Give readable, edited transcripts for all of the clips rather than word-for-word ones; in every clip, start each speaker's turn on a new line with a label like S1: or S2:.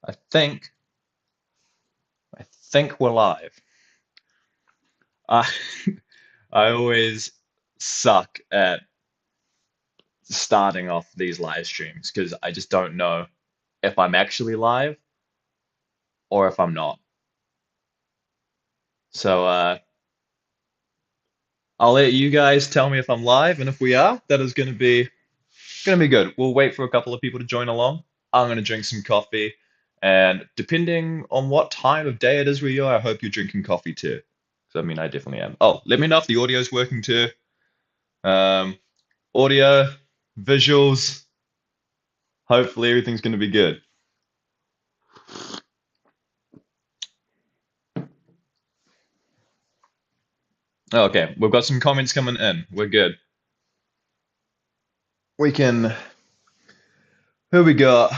S1: I think I think we're live. I I always suck at starting off these live streams because I just don't know if I'm actually live or if I'm not. So I'll let you guys tell me if I'm live, and if we are, that is gonna be good. We'll wait for a couple of people to join along. I'm gonna drink some coffee, and depending on what time of day it is where you are, I hope you're drinking coffee too. So I mean, I definitely am. Oh, let me know if the audio is working too. Um, audio, visuals. Hopefully everything's going to be good. Okay, we've got some comments coming in. We're good. We can. Who we got?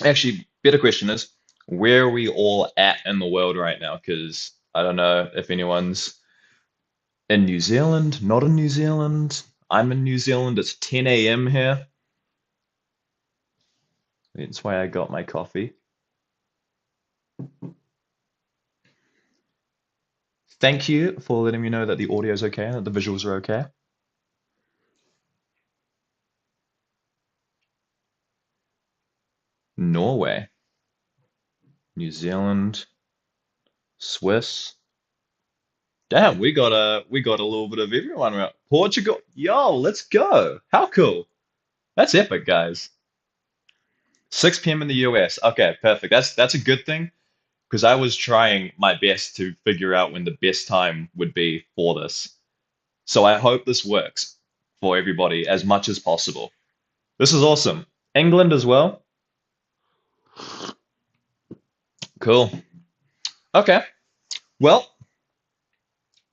S1: Actually, better question is, where are we all at in the world right now? Because I don't know if anyone's in New Zealand, not in New Zealand. I'm in New Zealand. It's 10 a.m. here. That's why I got my coffee. Thank you for letting me know that the audio is okay and that the visuals are okay. Norway, New Zealand, Swiss. Damn, we got a little bit of everyone around. Portugal, yo, let's go. How cool. That's epic, guys. 6 p.m. in the US. Okay, perfect. That's a good thing because I was trying my best to figure out when the best time would be for this. So I hope this works for everybody as much as possible. This is awesome. England as well. Cool. Okay. Well,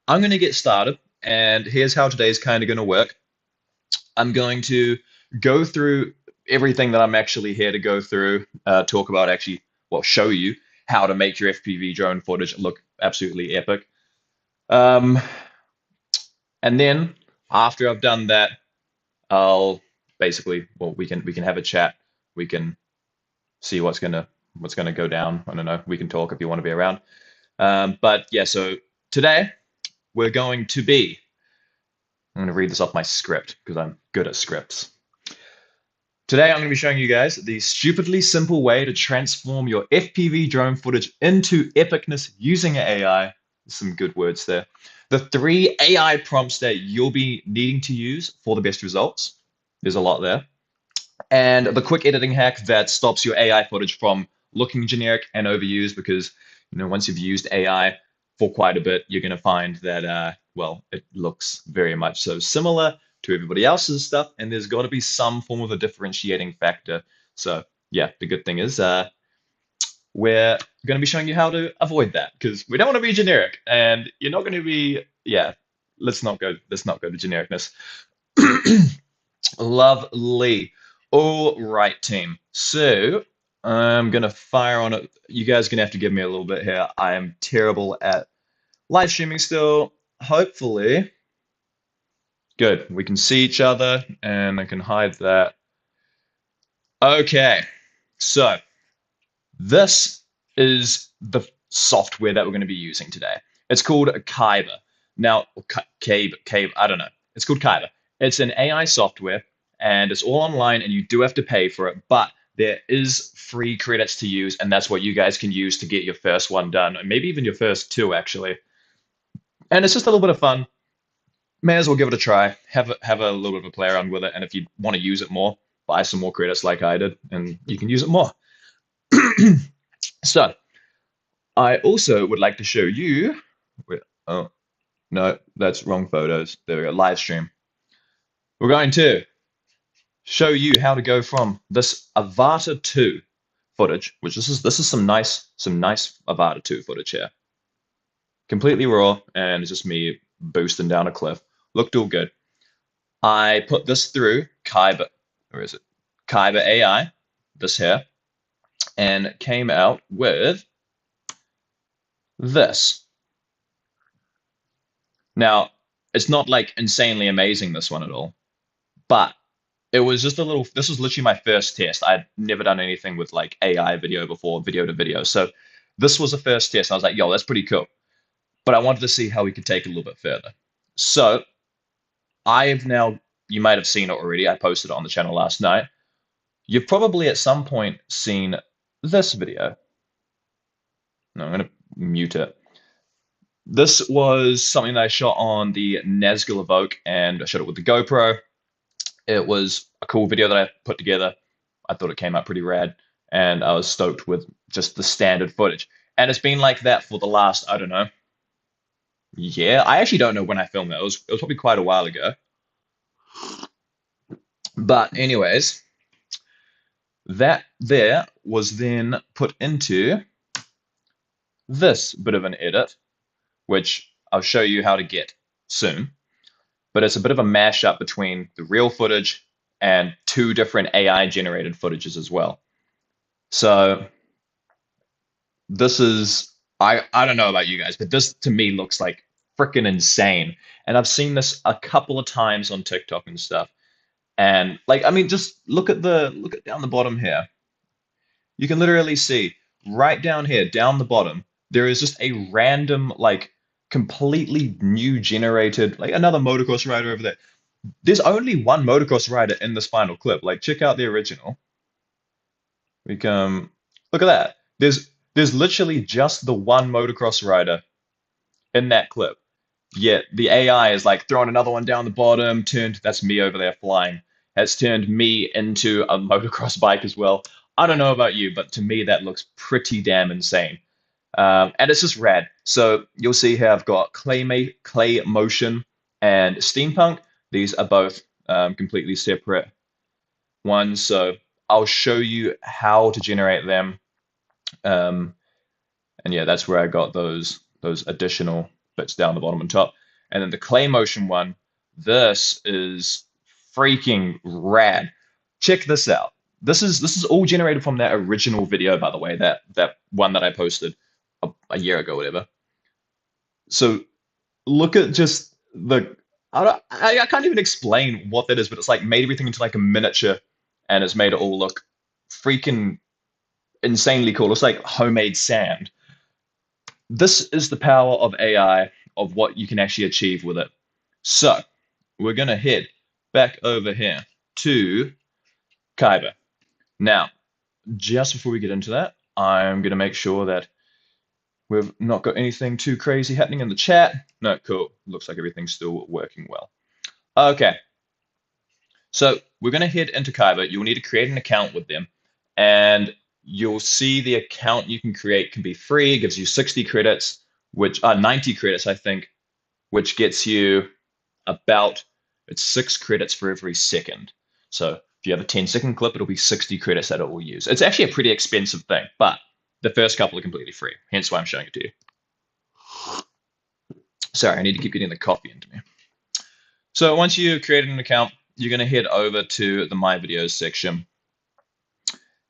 S1: I'm going to get started, and here's how today's kind of going to work. I'm going to go through everything that I'm actually here to go through, talk about actually, well, show you how to make your FPV drone footage look absolutely epic. Um, and then after I've done that, I'll basically, well, we can have a chat. We can see what's gonna go down. I don't know. We can talk if you want to be around. But yeah, so today we're going to be. I'm going to read this off my script because I'm good at scripts. Today, I'm going to be showing you guys the stupidly simple way to transform your FPV drone footage into epicness using AI. Some good words there. The 3 AI prompts that you'll be needing to use for the best results. There's a lot there. And the quick editing hack that stops your AI footage from looking generic and overused because, once you've used AI for quite a bit, you're going to find that, well, it looks very much so similar to everybody else's stuff, and there's got to be some form of a differentiating factor. So, yeah, the good thing is we're going to be showing you how to avoid that because we don't want to be generic, and you're not going to be, yeah. Let's not go to genericness. Lovely. All right, team. So I'm gonna fire on it. You guys are gonna have to give me a little bit here. I am terrible at live streaming still. Hopefully, good. We can see each other and I can hide that. Okay. So this is the software that we're going to be using today. It's called Kyber. Now, Cabe, I don't know. It's called Kyber. It's an AI software and it's all online and you do have to pay for it, but there is free credits to use, and that's what you guys can use to get your first one done, and maybe even your first two actually. And it's just a little bit of fun. May as well give it a try. Have a little bit of a play around with it, and if you want to use it more, buy some more credits like I did, and you can use it more. So I also would like to show you. Oh, no, that's wrong photos. There we go. Live stream. We're going to show you how to go from this Avata 2 footage, which this is some nice Avata 2 footage here. Completely raw, and it's just me boosting down a cliff. Looked all good. I put this through Kyber, where is it? Kyber AI, this here, and came out with this. Now, it's not like insanely amazing, this one at all, but it was just a little, this was literally my first test. I'd never done anything with like AI video before, video to video. So this was the first test. I was like, yo, that's pretty cool. But I wanted to see how we could take it a little bit further. So I have now, you might have seen it already. I posted it on the channel last night. You've probably at some point seen this video. No, I'm going to mute it. This was something that I shot on the Nazgul Evoke, and I shot it with the GoPro. It was a cool video that I put together. I thought it came out pretty rad, and I was stoked with just the standard footage. And it's been like that for the last, I don't know, yeah. I actually don't know when I filmed it. It was probably quite a while ago. But anyways, that there was then put into this bit of an edit, which I'll show you how to get soon. But it's a bit of a mashup between the real footage and two different AI generated footages as well. So this is, I don't know about you guys, but this to me looks like freaking insane. And I've seen this a couple of times on TikTok and stuff. And like, I mean, just look at down the bottom here. You can literally see right down here, down the bottom, there is just a random, like, completely new generated, like another motocross rider over there. There's only one motocross rider in this final clip. Like, check out the original. We can look at that. There's literally just the one motocross rider in that clip. Yet the AI is like throwing another one down the bottom, that's me over there flying, has turned me into a motocross bike as well. I don't know about you, but to me that looks pretty damn insane. And it's just rad. So you'll see here I've got clay motion and steampunk. These are both completely separate ones. So I'll show you how to generate them. And yeah, that's where I got those additional bits down the bottom and top. And then the clay motion one, this is freaking rad. Check this out. This is all generated from that original video, by the way, that one that I posted a year ago, whatever. So look at just I can't even explain what that is, but it's like made everything into like a miniature, and it's made it all look freaking insanely cool. It's like homemade sand. This is the power of AI, of what you can actually achieve with it. So we're going to head back over here to Kyber. Now, just before we get into that, I'm going to make sure that we've not got anything too crazy happening in the chat. No, cool. Looks like everything's still working well. Okay. So we're going to head into Kyber. You'll need to create an account with them. And you'll see the account you can create can be free. It gives you 60 credits, which are 90 credits, I think, which gets you about, it's 6 credits for every second. So if you have a 10-second clip, it'll be 60 credits that it will use. It's actually a pretty expensive thing, but the first couple are completely free, hence why I'm showing it to you. Sorry, I need to keep getting the coffee into me. So once you've created an account, you're going to head over to the My Videos section.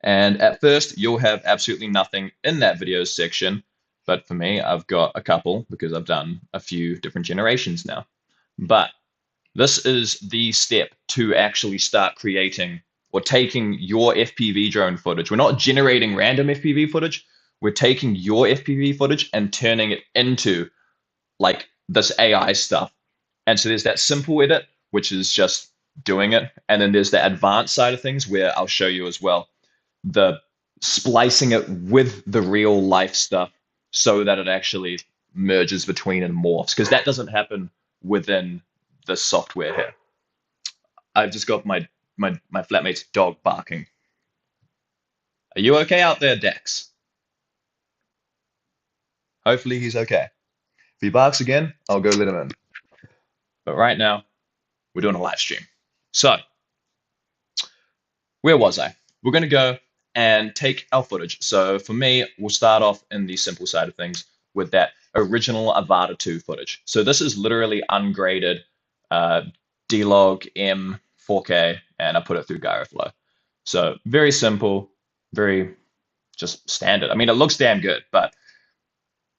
S1: And at first, you'll have absolutely nothing in that videos section. But for me, I've got a couple because I've done a few different generations now. But this is the step to actually start creating or taking your FPV drone footage. We're not generating random FPV footage. We're taking your FPV footage and turning it into like this AI stuff. And so there's that simple edit, which is just doing it. And then there's the advanced side of things where I'll show you as well the splicing it with the real life stuff so that it actually merges between and morphs, because that doesn't happen within the software here. I've just got my flatmate's dog barking. Are you okay out there, Dex? Hopefully he's okay. If he barks again, I'll go let him in. But right now, we're doing a live stream. So, where was I? We're going to go and take our footage. So for me, we'll start off in the simple side of things with that original Avata 2 footage. So this is literally ungraded D-Log M 4K, and I put it through GyroFlow. So very simple, very just standard. I mean, it looks damn good, but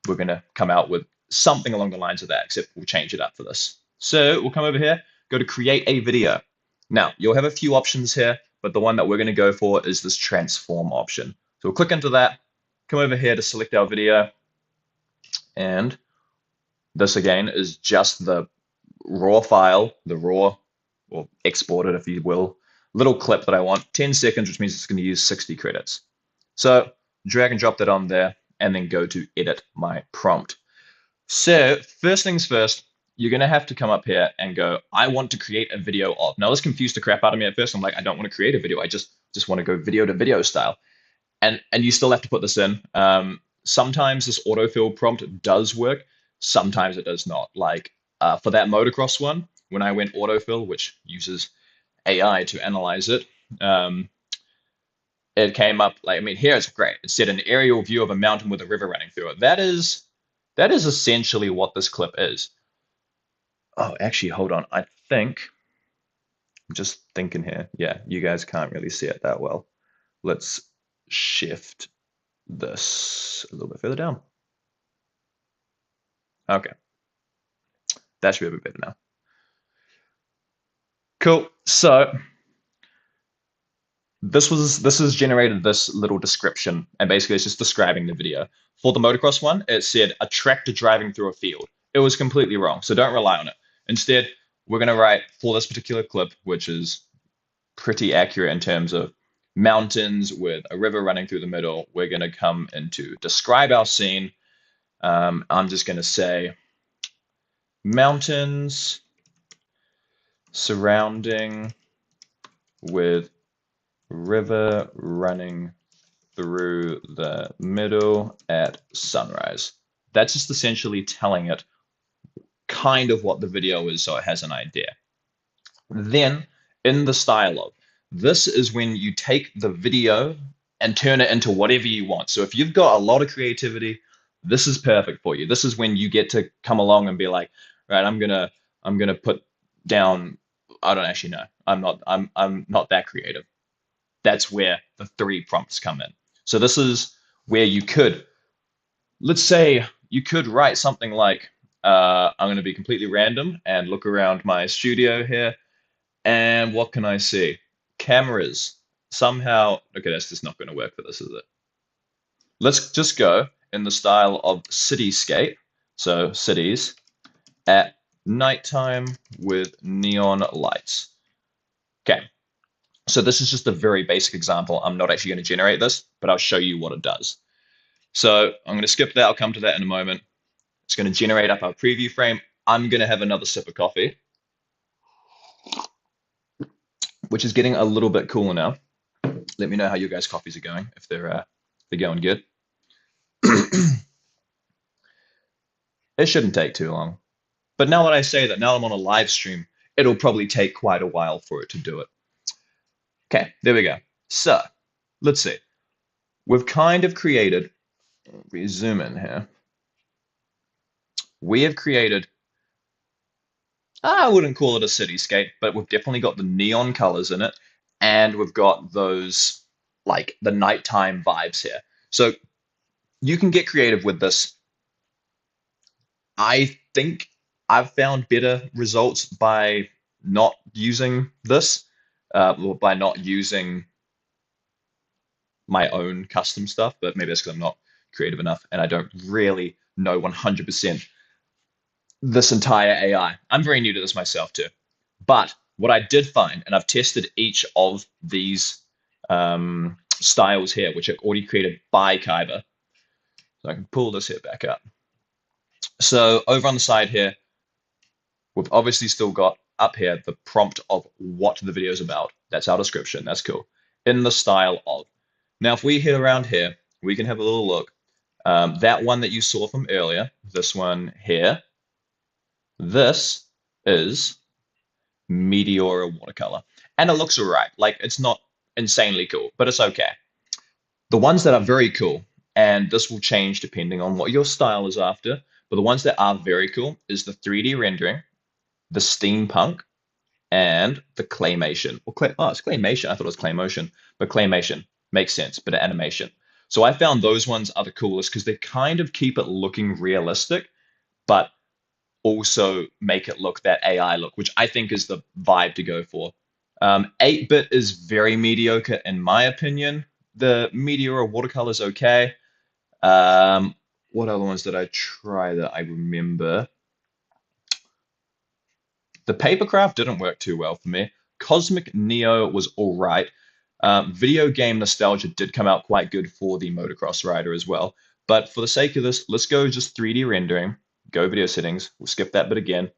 S1: we're going to come out with something along the lines of that, except we'll change it up for this. So we'll come over here, go to create a video. Now, you'll have a few options here, but the one that we're going to go for is this transform option. So we'll click into that, come over here to select our video, and this again is just the raw file, the raw, or exported if you will, little clip that I want, 10 seconds, which means it's going to use 60 credits. So drag and drop that on there, and then go to edit my prompt. So first things first, you're going to have to come up here and go, I want to create a video of. Now this confused the crap out of me at first. I'm like, I don't want to create a video. I just want to go video to video style. And you still have to put this in. Sometimes this autofill prompt does work. Sometimes it does not. Like for that motocross one, when I went autofill, which uses AI to analyze it, it came up like, I mean, here it's great. It said an aerial view of a mountain with a river running through it. That is essentially what this clip is. Oh, actually, hold on. I think, I'm just thinking here. Yeah, you guys can't really see it that well. Let's shift this a little bit further down. Okay. That should be a bit better now. Cool. So this has generated this little description, and basically it's just describing the video. For the motocross one, it said a tractor driving through a field. It was completely wrong, so don't rely on it. Instead, we're going to write for this particular clip, which is pretty accurate in terms of mountains with a river running through the middle. We're going to come into describe our scene. I'm just going to say mountains surrounding with river running through the middle at sunrise. That's just essentially telling it kind of what the video is, so it has an idea. Then in the style of, this is when you take the video and turn it into whatever you want. So if you've got a lot of creativity, this is perfect for you. This is when you get to come along and be like, right, I'm gonna put down, I don't actually know. I'm not that creative. That's where the 3 prompts come in. So this is where you could, let's say you could write something like, I'm going to be completely random and look around my studio here. And what can I see? Cameras. Somehow, okay, that's just not going to work for this, is it? Let's just go in the style of cityscape. So cities at nighttime with neon lights. Okay. So this is just a very basic example. I'm not actually going to generate this, but I'll show you what it does. So I'm going to skip that. I'll come to that in a moment. It's going to generate up our preview frame. I'm going to have another sip of coffee, which is getting a little bit cooler now. Let me know how your guys' coffees are going, if they're going good. It shouldn't take too long. But now that I say that, now I'm on a live stream, it'll probably take quite a while for it to do it. Okay, there we go. So let's see. We've kind of created, we zoom in here. We have created, I wouldn't call it a cityscape, but we've definitely got the neon colors in it, and we've got those, like the nighttime vibes here. So you can get creative with this. I think I've found better results by not using this, by not using my own custom stuff, but maybe that's because I'm not creative enough and I don't really know 100% this entire AI. I'm very new to this myself too. But what I did find, and I've tested each of these styles here, which are already created by Kyber. So I can pull this here back up. So over on the side here, we've obviously still got up here the prompt of what the video is about. That's our description. That's cool. In the style of. Now, if we hit around here, we can have a little look. That one that you saw from earlier, this one here, this is Meteora watercolor. And it looks all right. Like, it's not insanely cool, but it's okay. The ones that are very cool, and this will change depending on what your style is after, but the ones that are very cool is the 3D rendering, the steampunk, and the claymation. Well, it's claymation. I thought it was claymotion, but claymation makes sense, but animation. So I found those ones are the coolest because they kind of keep it looking realistic, but also make it look that AI look, which I think is the vibe to go for. 8-bit is very mediocre in my opinion. The Meteor or watercolor's okay. Um, what other ones did I try that I remember? The Papercraft didn't work too well for me. Cosmic Neo was all right. Video game nostalgia did come out quite good for the motocross rider as well. But for the sake of this, let's go just 3D rendering. Go video settings. We'll skip that bit again.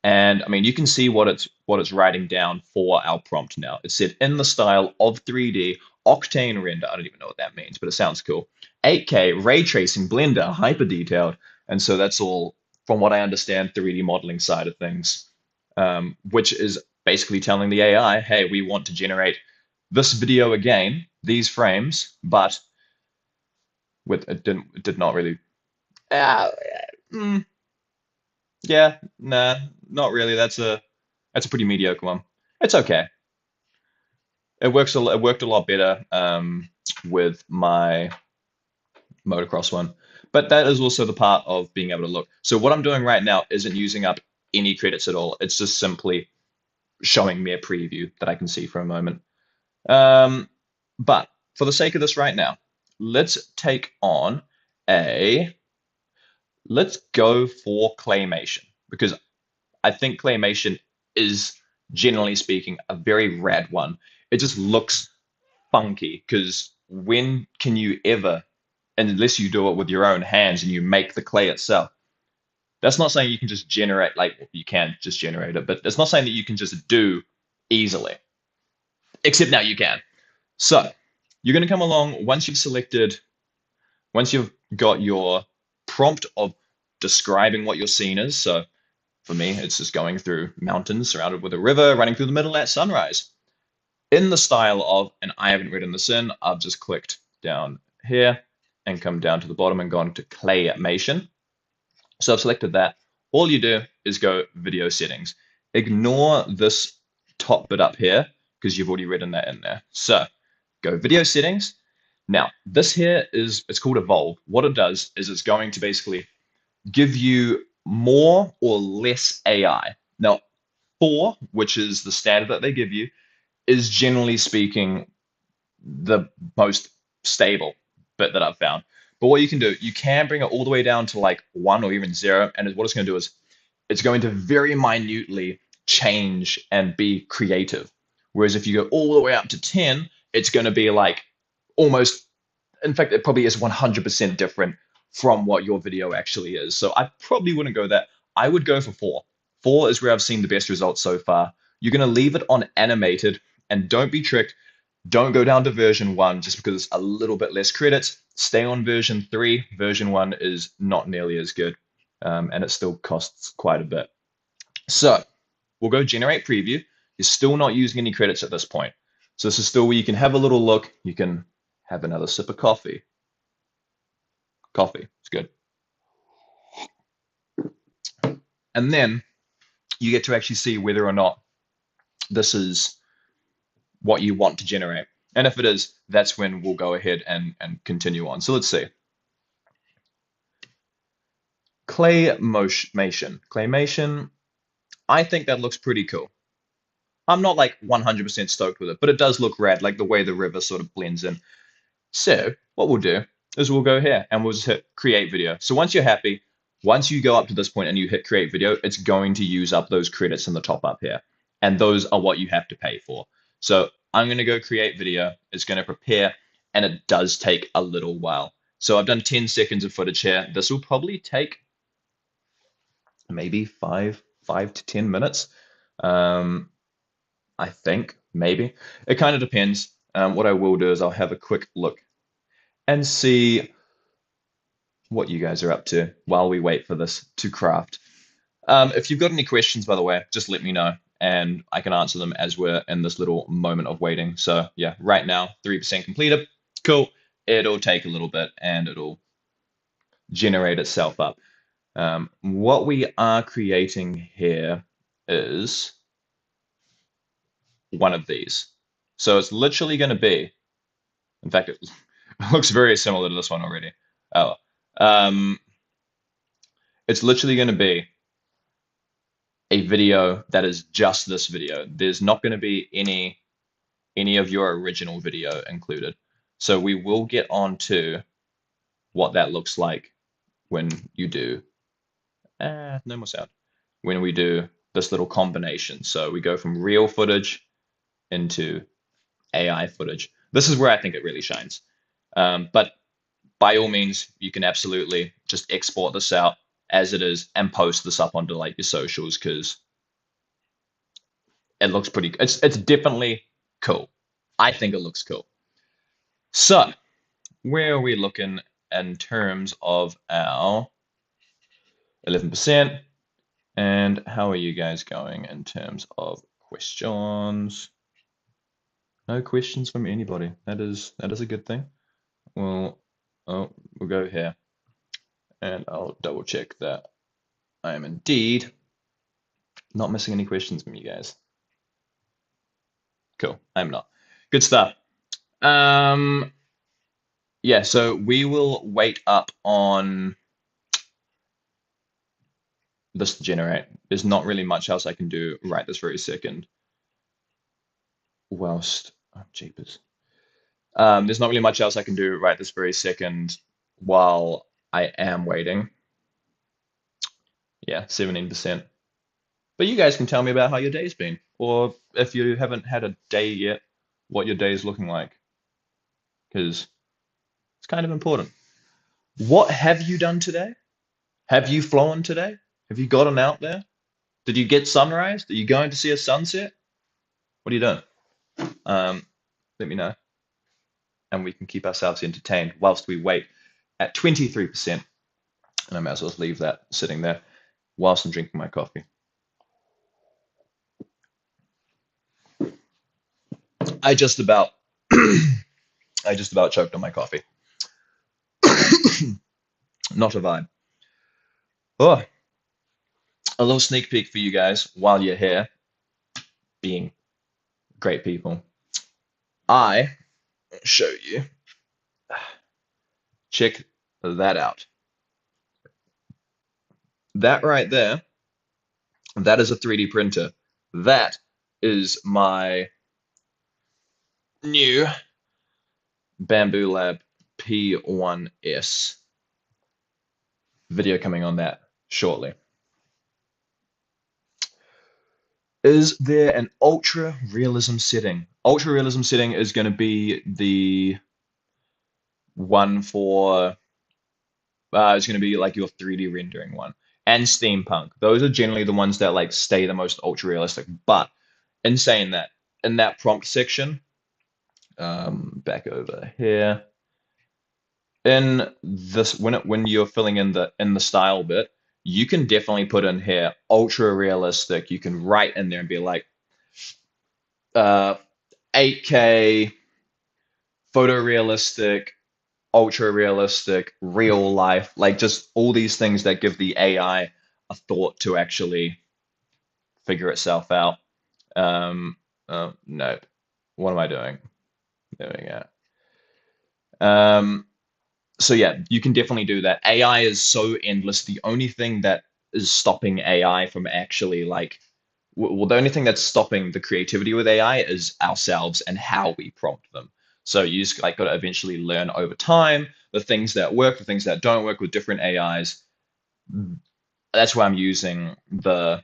S1: And I mean, you can see what it's writing down for our prompt now. It said in the style of 3D octane render. I don't even know what that means, but it sounds cool. 8K ray tracing blender, hyper detailed, and so that's all from what I understand 3D modeling side of things, which is basically telling the AI, hey, we want to generate this video again, these frames, but with it did not really. Uh, mm, yeah, nah, not really. That's a pretty mediocre one. It's okay. It worked a lot better with my motocross one, but that is also the part of being able to look. So what I'm doing right now isn't using up any credits at all. It's just simply showing me a preview that I can see for a moment. Um, but for the sake of this right now, let's take on a let's go for claymation because I think claymation is, generally speaking, a very rad one. It just looks funky because when can you ever, unless you do it with your own hands and you make the clay itself, that's not saying you can just generate, like you can just generate it, but it's not saying that you can just do easily, except now you can. So you're going to come along once you've got your prompt of describing what your scene is. So for me, it's just going through mountains surrounded with a river running through the middle at sunrise. In the style of, and I haven't written this in, I've just clicked down here and come down to the bottom and gone to claymation. So I've selected that. All you do is go video settings. Ignore this top bit up here because you've already written that in there. So go video settings. Now, this here it's called Evolve. What it does is it's going to basically give you more or less AI. Now, 4, which is the standard that they give you, is generally speaking the most stable bit that I've found. But what you can do, you can bring it all the way down to like 1 or even 0. And what it's going to do is it's going to very minutely change and be creative. Whereas if you go all the way up to 10, it's going to be like almost, in fact, it probably is 100% different from what your video actually is. So I probably wouldn't go that. I would go for 4. 4 is where I've seen the best results so far. You're going to leave it on animated and don't be tricked. Don't go down to version 1 just because it's a little bit less credits. Stay on version 3. Version 1 is not nearly as good, and it still costs quite a bit. So we'll go generate preview. You're still not using any credits at this point. So this is still where you can have a little look. You can have another sip of coffee. Coffee, it's good. And then you get to actually see whether or not this is what you want to generate. And if it is, that's when we'll go ahead and continue on. So let's see. Claymation. Claymation, I think that looks pretty cool. I'm not like 100% stoked with it, but it does look rad, like the way the river sort of blends in. So what we'll do is we'll go here and we'll just hit create video. So once you're happy, once you go up to this point and you hit create video, it's going to use up those credits in the top up here. And those are what you have to pay for. So I'm going to go create video. It's going to prepare, and it does take a little while. So I've done 10 seconds of footage here. This will probably take maybe 5 to 10 minutes. I think, maybe. It kind of depends. What I will do is I'll have a quick look and see what you guys are up to while we wait for this to craft. If you've got any questions, by the way, just let me know and I can answer them as we're in this little moment of waiting. So yeah, right now, 3% completed. Cool. It'll take a little bit and it'll generate itself up. What we are creating here is one of these. So it's literally going to be, in fact, it looks very similar to this one already. Oh, it's literally going to be a video that is just this video. There's not going to be any of your original video included. So we will get on to what that looks like when you do, no more sound, when we do this little combination. So we go from real footage into AI footage. This is where I think it really shines. But by all means, you can absolutely just export this out as it is and post this up onto like your socials because it looks pretty. It's definitely cool. I think it looks cool. So where are we looking in terms of our 11%? And how are you guys going in terms of questions? No questions from anybody. That is a good thing. Well, we'll go here and I'll double check that I am indeed not missing any questions from you guys. Cool, I'm not. Good stuff. Yeah, so we will wait up on this to generate. There's not really much else I can do right this very second. Whilst, oh, jeepers. There's not really much else I can do right this very second while I am waiting. Yeah, 17%. But you guys can tell me about how your day's been, or if you haven't had a day yet, what your day is looking like, because it's kind of important. What have you done today? Have you flown today? Have you gotten out there? Did you get sunrise? Are you going to see a sunset? What are you doing? Let me know, and we can keep ourselves entertained whilst we wait at 23%. And I might as well leave that sitting there whilst I'm drinking my coffee. I just about choked on my coffee. Not a vibe. Oh, a little sneak peek for you guys while you're here, being great people. I show you. Check that out. That right there, that is a 3D printer. That is my new Bamboo Lab P1S. Video coming on that shortly. Is there an ultra realism setting? Ultra realism setting is going to be the one for, it's going to be like your 3D rendering one. And steampunk. Those are generally the ones that like stay the most ultra realistic. But in saying that, in that prompt section, back over here, in this when you're filling in the style bit, you can definitely put in here ultra realistic. You can write in there and be like 8K photorealistic, ultra realistic, real life, like just all these things that give the AI a thought to actually figure itself out. No, what am I doing? There we go. So yeah, you can definitely do that. AI is so endless. The only thing that is stopping AI from actually like, well, the only thing that's stopping the creativity with AI is ourselves and how we prompt them. So you just like got to eventually learn over time the things that work, the things that don't work with different AIs. That's why I'm using the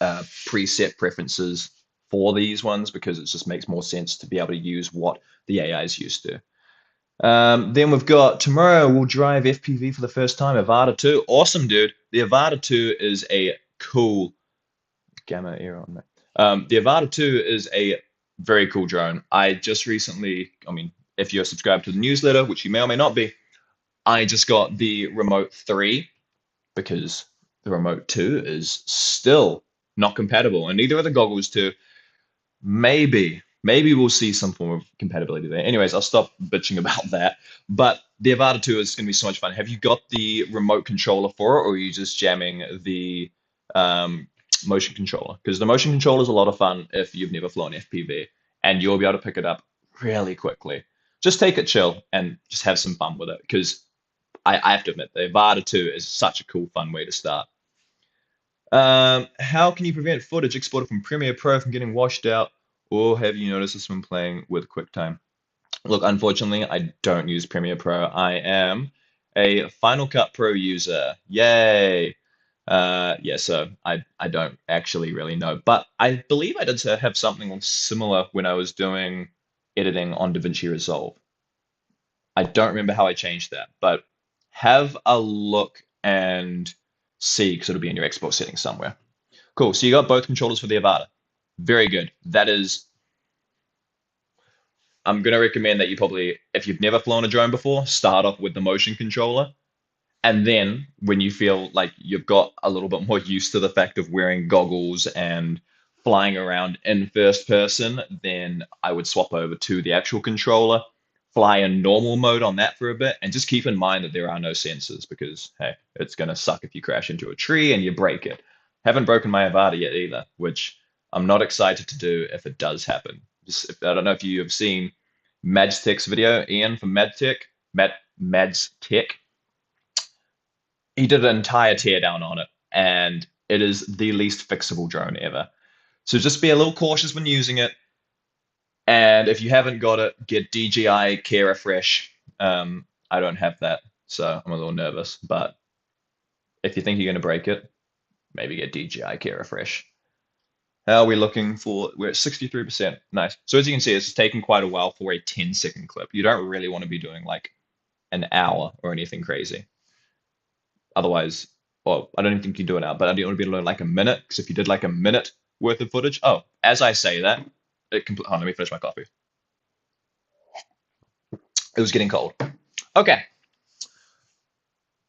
S1: preset preferences for these ones because it just makes more sense to be able to use what the AI is used to. Then we've got tomorrow we'll drive FPV for the first time, Avata 2. Awesome, dude. The Avata 2 is a cool gamma error on that. The Avata 2 is a very cool drone. I just recently, I mean, if you're subscribed to the newsletter, which you may or may not be, I just got the Remote 3 because the Remote 2 is still not compatible, and neither are the Goggles 2. Maybe we'll see some form of compatibility there. Anyways, I'll stop bitching about that. But the Avata 2 is going to be so much fun. Have you got the remote controller for it, or are you just jamming the motion controller? Because the motion controller is a lot of fun if you've never flown FPV, and you'll be able to pick it up really quickly. Just take it chill and just have some fun with it. Because I have to admit, the Avata 2 is such a cool, fun way to start. How can you prevent footage exported from Premiere Pro from getting washed out, or have you noticed this when playing with QuickTime? Look, unfortunately, I don't use Premiere Pro. I am a Final Cut Pro user. Yay! Yeah, so I don't actually really know, but I believe I did have something similar when I was doing editing on DaVinci Resolve. I don't remember how I changed that, but have a look and see because it'll be in your export settings somewhere. Cool. So you got both controllers for the Avata. Very good. That is, I'm going to recommend that you probably, if you've never flown a drone before, start off with the motion controller. And then when you feel like you've got a little bit more used to the fact of wearing goggles and flying around in first person, then I would swap over to the actual controller, fly in normal mode on that for a bit, and just keep in mind that there are no sensors because, hey, it's going to suck if you crash into a tree and you break it. Haven't broken my Avata yet either, which I'm not excited to do if it does happen. I don't know if you have seen Mads Tech's video, Ian from Mads Tech. He did an entire teardown on it, and it is the least fixable drone ever. So just be a little cautious when using it. And if you haven't got it, get DJI Care Refresh. I don't have that, so I'm a little nervous. But if you think you're going to break it, maybe get DJI Care Refresh. How are we looking for? We're at 63%. Nice. So as you can see, it's taking quite a while for a 10-second clip. You don't really want to be doing like an hour or anything crazy. Otherwise, well, I don't even think you can do an hour, but I don't want to be doing like a minute because if you did like a minute worth of footage, oh, as I say that, hold on, let me finish my coffee. It was getting cold. Okay,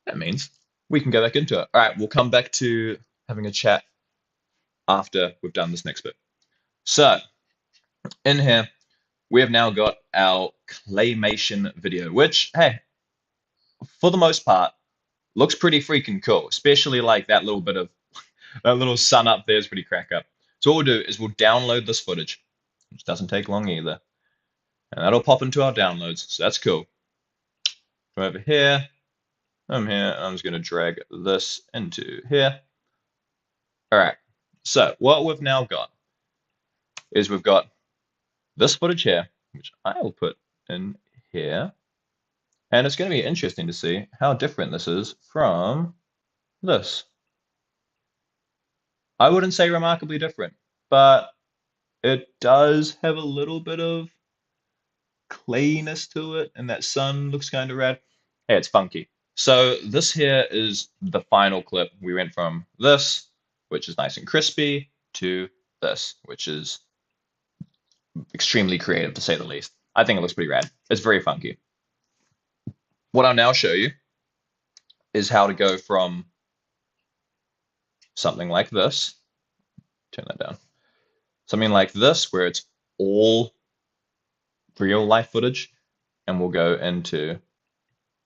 S1: that means we can go back into it. All right, we'll come back to having a chat after we've done this next bit. So in here, we have now got our claymation video, which, hey, for the most part, looks pretty freaking cool, especially like that little bit of that little sun up there is pretty crack up. So what we'll do is we'll download this footage, which doesn't take long either. And that'll pop into our downloads, so that's cool. Come over here, I'm here, and I'm just going to drag this into here. All right, so what we've now got is we've got this footage here, which I will put in here. And it's going to be interesting to see how different this is from this. I wouldn't say remarkably different, but it does have a little bit of clayness to it, and that sun looks kind of rad. Hey, it's funky. So this here is the final clip. We went from this, which is nice and crispy, to this, which is extremely creative to say the least. I think it looks pretty rad. It's very funky. What I'll now show you is how to go from something like this. Turn that down. Something like this, where it's all real life footage, and we'll go into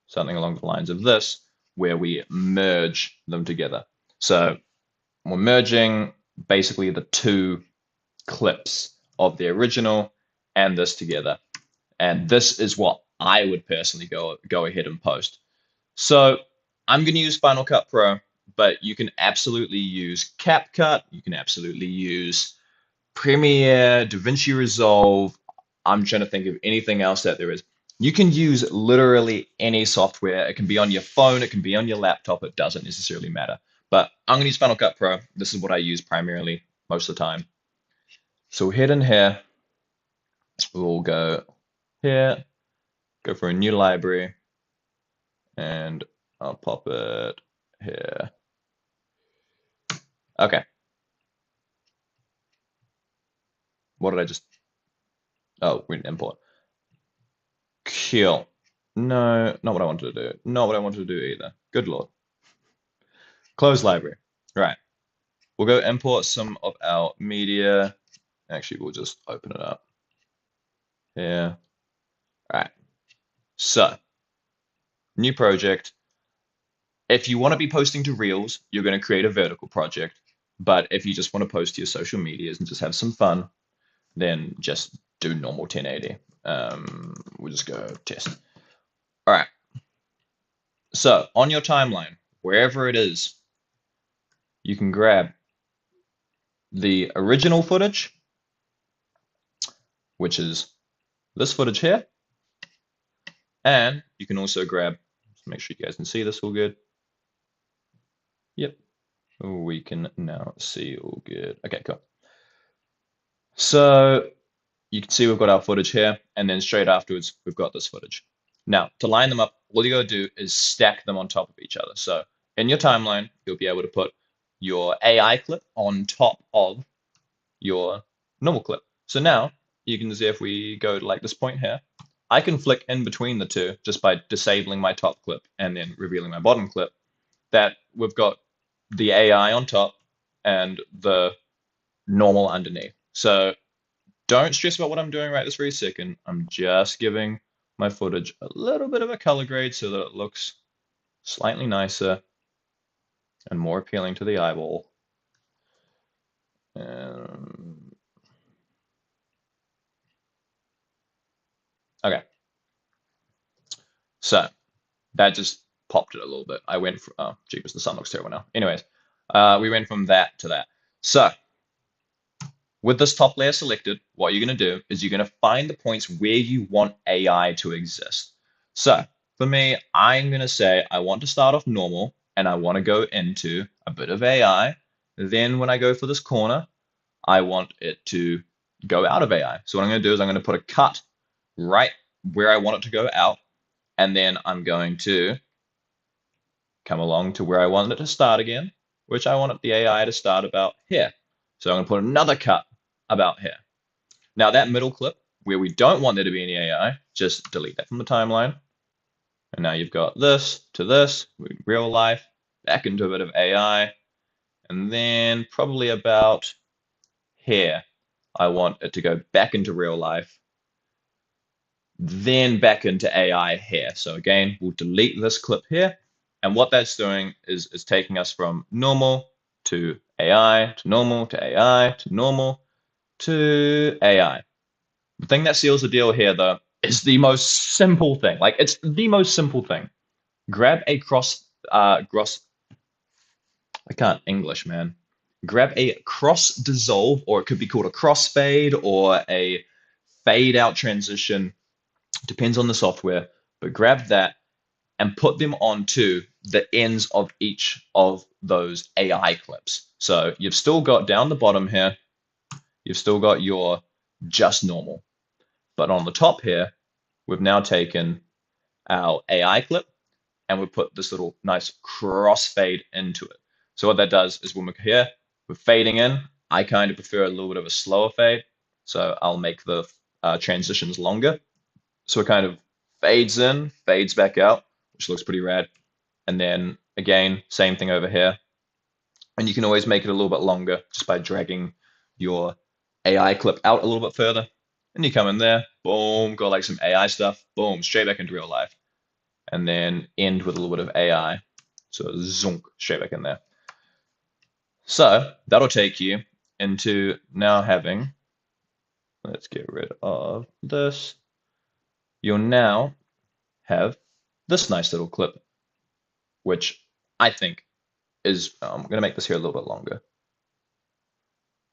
S1: something along the lines of this, where we merge them together. So we're merging basically the two clips of the original and this together. And this is what I would personally go ahead and post. So I'm going to use Final Cut Pro, but you can absolutely use CapCut. You can absolutely use Premiere, DaVinci Resolve. I'm trying to think of anything else that there is. You can use literally any software. It can be on your phone. It can be on your laptop. It doesn't necessarily matter. But I'm going to use Final Cut Pro. This is what I use primarily most of the time. So we'll head in here. We'll go here, go for a new library, and I'll pop it here. Okay. What did I just... Oh, we're in import. Cool. No, not what I wanted to do. Not what I wanted to do either. Good lord. Close library. Right. We'll go import some of our media. Actually, we'll just open it up. Here. Right. So, new project. If you want to be posting to Reels, you're going to create a vertical project. But if you just want to post to your social medias and just have some fun, then just do normal 1080. We'll just go test. All right. So on your timeline, wherever it is, you can grab the original footage, which is this footage here, and you can also grab, make sure you guys can see this all good. Yep, we can now see all good. Okay, cool. So you can see we've got our footage here, and then straight afterwards, we've got this footage. Now, to line them up, all you gotta do is stack them on top of each other. So in your timeline, you'll be able to put your AI clip on top of your normal clip. So now you can see if we go to like this point here, I can flick in between the two just by disabling my top clip and then revealing my bottom clip, that we've got the AI on top and the normal underneath. So don't stress about what I'm doing right this very second. I'm just giving my footage a little bit of a color grade so that it looks slightly nicer and more appealing to the eyeball. Okay. So that just popped it a little bit. I went from, oh, jeepers, the sun looks terrible now. Anyways, we went from that to that. So with this top layer selected, what you're going to do is you're going to find the points where you want AI to exist. So for me, I'm going to say I want to start off normal and I want to go into a bit of AI. Then when I go for this corner, I want it to go out of AI. So what I'm going to do is I'm going to put a cut right where I want it to go out. And then I'm going to come along to where I want it to start again, which I want the AI to start about here. So I'm going to put another cut about here. Now that middle clip where we don't want there to be any AI, just delete that from the timeline. And now you've got this to this, real life, back into a bit of AI. And then probably about here, I want it to go back into real life, then back into AI here. So again, we'll delete this clip here. And what that's doing is taking us from normal to AI, to normal, to AI, to normal, to AI. The thing that seals the deal here, though, is the most simple thing. Like, it's the most simple thing. Grab a I can't English, man. Grab a cross dissolve, or it could be called a crossfade or a fade out transition. Depends on the software, but grab that and put them onto the ends of each of those AI clips. So you've still got down the bottom here, you've still got your just normal. But on the top here, we've now taken our AI clip and we've put this little nice crossfade into it. So what that does is when we're here, we're fading in. I kind of prefer a little bit of a slower fade. So I'll make the transitions longer. So it kind of fades in, fades back out, which looks pretty rad. And then again, same thing over here. And you can always make it a little bit longer just by dragging your AI clip out a little bit further. And you come in there, boom, got like some AI stuff, boom, straight back into real life. And then end with a little bit of AI. So zonk, straight back in there. So that'll take you into now having, let's get rid of this. You'll now have this nice little clip, which I think is, I'm going to make this here a little bit longer,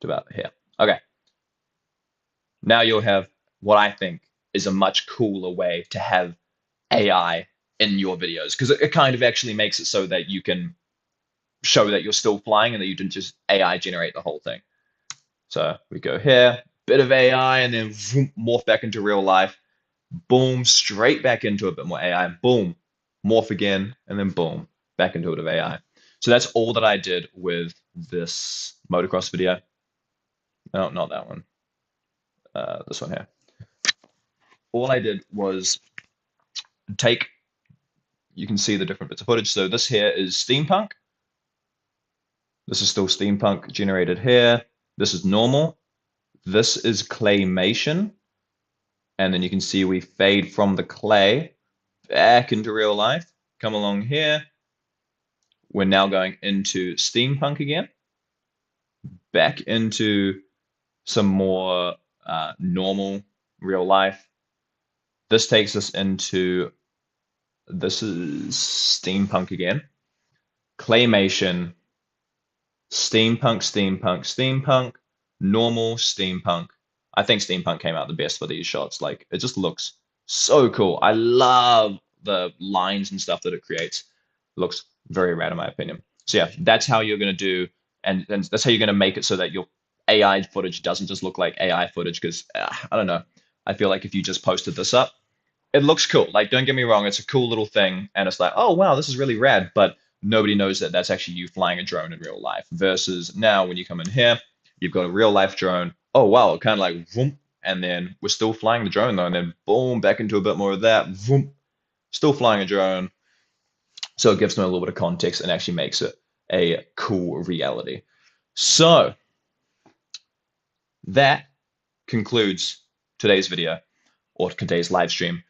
S1: to about here. Okay. Now you'll have what I think is a much cooler way to have AI in your videos, because it kind of actually makes it so that you can show that you're still flying and that you didn't just AI generate the whole thing. So we go here, bit of AI, and then vroom, morph back into real life. Boom, straight back into a bit more AI. Boom, morph again, and then boom, back into a bit of AI. So that's all that I did with this motocross video. No, not that one. This one here. All I did was take, you can see the different bits of footage. So this here is steampunk. This is still steampunk generated here. This is normal. This is claymation. And then you can see we fade from the clay back into real life. Come along here. We're now going into steampunk again. Back into some more normal real life. This takes us into, this is steampunk again. Claymation, Steampunk, steampunk, steampunk, normal steampunk. I think steampunk came out the best for these shots. Like it just looks so cool. I love the lines and stuff that it creates. Looks very rad in my opinion. So yeah, that's how you're gonna do, and that's how you're gonna make it so that your AI footage doesn't just look like AI footage. Because I don't know, I feel like if you just posted this up, it looks cool. Like, don't get me wrong, it's a cool little thing, and it's like, oh wow, this is really rad. But nobody knows that that's actually you flying a drone in real life. Versus now, when you come in here, you've got a real life drone. Oh wow, kind of like vroom, and then we're still flying the drone though, and then boom, back into a bit more of that. Vroom, still flying a drone. So it gives them a little bit of context and actually makes it a cool reality. So that concludes today's video or today's live stream.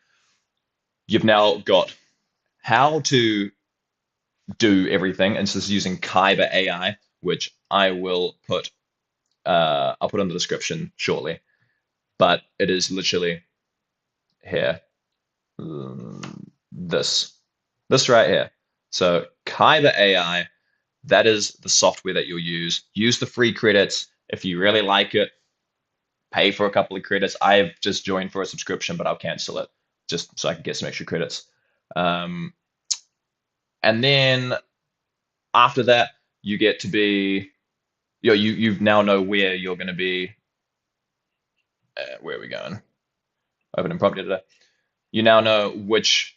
S1: You've now got how to do everything, and so this is using Kyber AI, which I'll put in the description shortly. But it is literally here, this right here. So Kyber AI, that is the software that you'll use. Use the free credits. If you really like it, pay for a couple of credits. I've just joined for a subscription, but I'll cancel it just so I can get some extra credits. And then after that, you get to be, you now know where you're going to be. Where are we going? Opening property today. You now know which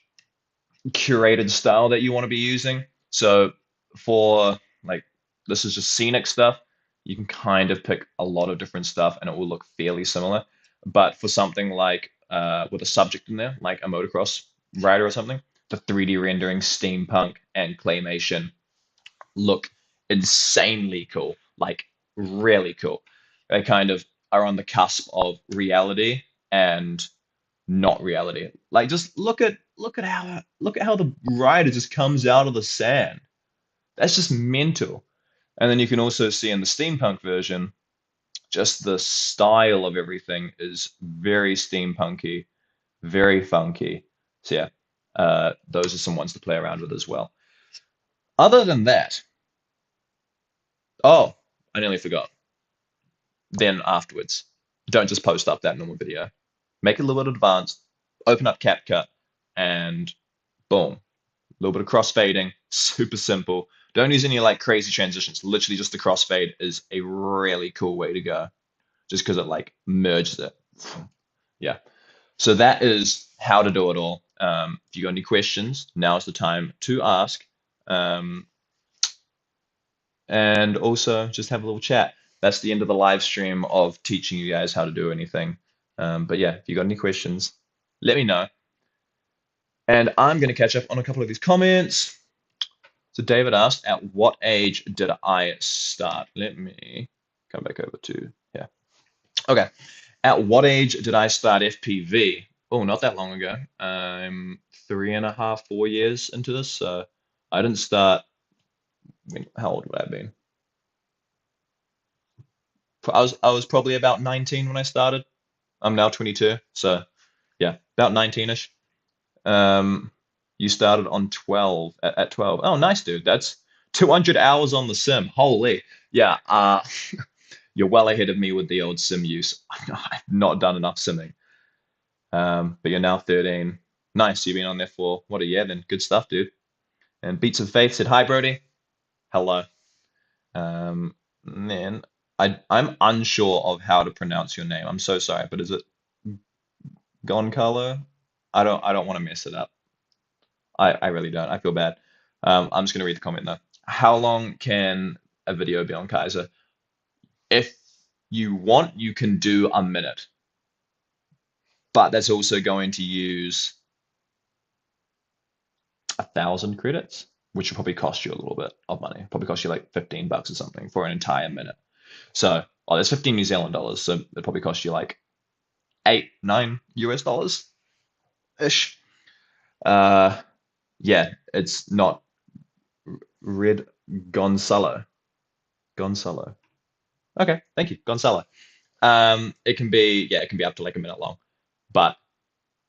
S1: curated style that you want to be using. So for like, this is just scenic stuff. You can kind of pick a lot of different stuff and it will look fairly similar. But for something like with a subject in there, like a motocross rider or something, the 3D rendering, steampunk, and claymation look insanely cool, like really cool. They kind of are on the cusp of reality and not reality. Like just look at how the rider just comes out of the sand. That's just mental. And then you can also see in the steampunk version, just the style of everything is very steampunky, very funky. So yeah, those are some ones to play around with as well. Other than that, oh, I nearly forgot. Then afterwards, don't just post up that normal video. Make it a little bit advanced, open up CapCut, and boom, a little bit of crossfading, super simple. Don't use any like crazy transitions. Literally just the crossfade is a really cool way to go, just because it like merges it. Yeah. So that is how to do it all. If you got any questions, now is the time to ask. Um, and also just have a little chat. That's the end of the live stream of teaching you guys how to do anything. But yeah, if you got any questions, let me know. And I'm going to catch up on a couple of these comments. So David asked, at what age did I start? Let me come back over to here. Okay. At what age did I start FPV? Oh, not that long ago. I'm 3.5, 4 years into this. So I didn't start, how old would I have been? I was probably about 19 when I started. I'm now 22. So yeah, about 19-ish. Um, you started on 12 at 12. Oh, nice, dude. That's 200 hours on the sim. Holy. Yeah, you're well ahead of me with the old sim use. I've not done enough simming. But you're now 13. Nice. You've been on there for what a year then. Good stuff, dude. And Beats of Faith said, hi, Brodie. Hello. Man, I'm unsure of how to pronounce your name. I'm so sorry, but is it Goncalo? I don't want to mess it up. I really don't. I feel bad. I'm just gonna read the comment though. How long can a video be on Kaiser? If you want, you can do a minute, but that's also going to use 1,000 credits, which will probably cost you a little bit of money. Probably cost you like $15 or something for an entire minute. So, oh, there's 15 New Zealand dollars, so it probably cost you like 8, 9 US dollars ish. Yeah, it's not Red Gonzalo. Gonzalo. Okay, thank you, Gonzalo. It can be, yeah, it can be up to like a minute long, but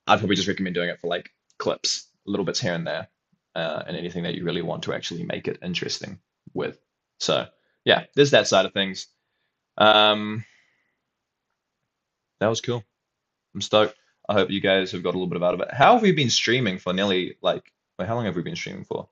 S1: I'd probably just recommend doing it for like clips, little bits here and there, and anything that you really want to actually make it interesting with. So yeah, there's that side of things. Um, that was cool. I'm stoked. I hope you guys have got a little bit out of it. How have we been streaming for nearly like, wait, how long have we been streaming for?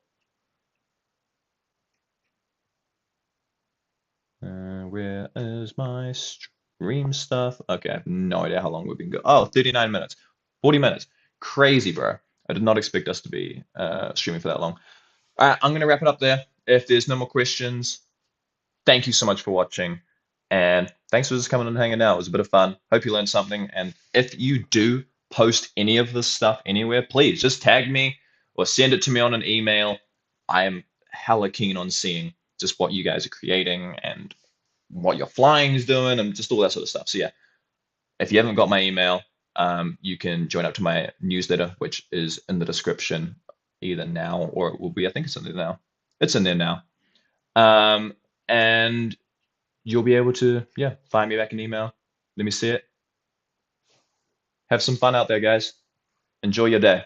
S1: Where is my stream stuff? Okay, I have no idea how long we've been going. Oh, 39 minutes, 40 minutes. Crazy, bro. I did not expect us to be streaming for that long. All right, I'm going to wrap it up there. If there's no more questions, thank you so much for watching. And thanks for just coming and hanging out. It was a bit of fun. Hope you learned something. And if you do post any of this stuff anywhere, please just tag me or send it to me on an email. I am hella keen on seeing just what you guys are creating and what your flying is doing and just all that sort of stuff. So yeah, if you haven't got my email, you can join up to my newsletter, which is in the description either now or it will be. I think it's in there now. It's in there now. Um, and you'll be able to, yeah, find me back an email. Let me see it. Have some fun out there, guys. Enjoy your day.